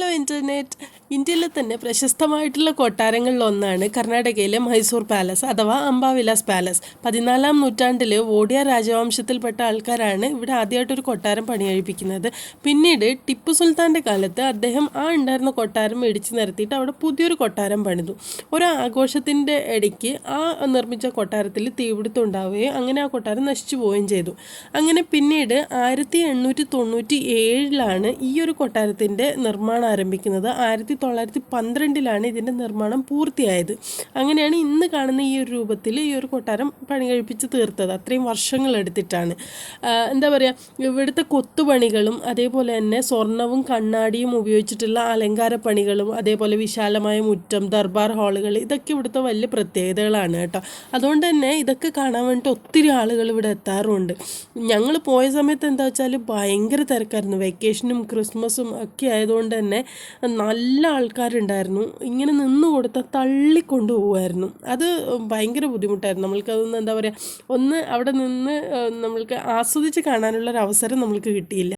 Hello internet. ഇന്ത്യയിലെ തന്നെ പ്രശസ്തമായിട്ടുള്ള കൊട്ടാരങ്ങളിലൊന്നാണ് കർണാടകയിലെ മൈസൂർ പാലസ് അഥവാ അംബാവിലാസ് പാലസ്. 14-ാം നൂറ്റാണ്ടിൽ വോഡിയ രാജവംശത്തിൽപ്പെട്ട ആൾക്കാരാണ് ഇവിടെ ആദ്യമായിട്ടൊരു കൊട്ടാരം പണികഴിപ്പിക്കുന്നത്. പിന്നീട് ടിപ്പു സുൽത്താൻ്റെ കാലത്ത് അദ്ദേഹം ഉണ്ടായിരുന്ന കൊട്ടാരം ഇടിച്ചു നിരത്തിയിട്ട് അവിടെ പുതിയൊരു കൊട്ടാരം പണിതു. ഒരു ആഘോഷത്തിൻ്റെ ഇടയ്ക്ക് നിർമ്മിച്ച കൊട്ടാരത്തിൽ തീപിടുത്തം ഉണ്ടാവുകയും അങ്ങനെ ആ കൊട്ടാരം നശിച്ചു പോവുകയും ചെയ്തു. അങ്ങനെ പിന്നീട് 1897 ഈ ഒരു കൊട്ടാരത്തിൻ്റെ നിർമ്മാണം ആരംഭിക്കുന്നത്. 1912 ഇതിൻ്റെ നിർമ്മാണം പൂർത്തിയായത്. അങ്ങനെയാണ് ഇന്ന് കാണുന്ന ഈ ഒരു രൂപത്തിൽ ഈ ഒരു കൊട്ടാരം പണി കഴിപ്പിച്ച് തീർത്തത്. അത്രയും വർഷങ്ങളെടുത്തിട്ടാണ്. എന്താ പറയുക, ഇവിടുത്തെ കൊത്തുപണികളും അതേപോലെ തന്നെ സ്വർണവും കണ്ണാടിയും ഉപയോഗിച്ചിട്ടുള്ള അലങ്കാര പണികളും അതേപോലെ വിശാലമായ മുറ്റം, ദർബാർ ഹാളുകൾ, ഇതൊക്കെ ഇവിടുത്തെ വലിയ പ്രത്യേകതകളാണ് കേട്ടോ. അതുകൊണ്ട് തന്നെ ഇതൊക്കെ കാണാൻ വേണ്ടിയിട്ട് ഒത്തിരി ആളുകൾ ഇവിടെ എത്താറുമുണ്ട്. ഞങ്ങൾ പോയ സമയത്ത് എന്താ വെച്ചാൽ ഭയങ്കര തിരക്കായിരുന്നു. വെക്കേഷനും ക്രിസ്മസും ഒക്കെ ആയതുകൊണ്ട് തന്നെ നല്ല ആൾക്കാരുണ്ടായിരുന്നു. ഇങ്ങനെ നിന്ന് കൊടുത്താൽ തള്ളിക്കൊണ്ടു പോകുമായിരുന്നു. അത് ഭയങ്കര ബുദ്ധിമുട്ടായിരുന്നു. നമ്മൾക്കതൊന്ന് എന്താ പറയുക, ഒന്ന് അവിടെ നിന്ന് നമ്മൾക്ക് ആസ്വദിച്ച് കാണാനുള്ളൊരവസരം നമ്മൾക്ക് കിട്ടിയില്ല.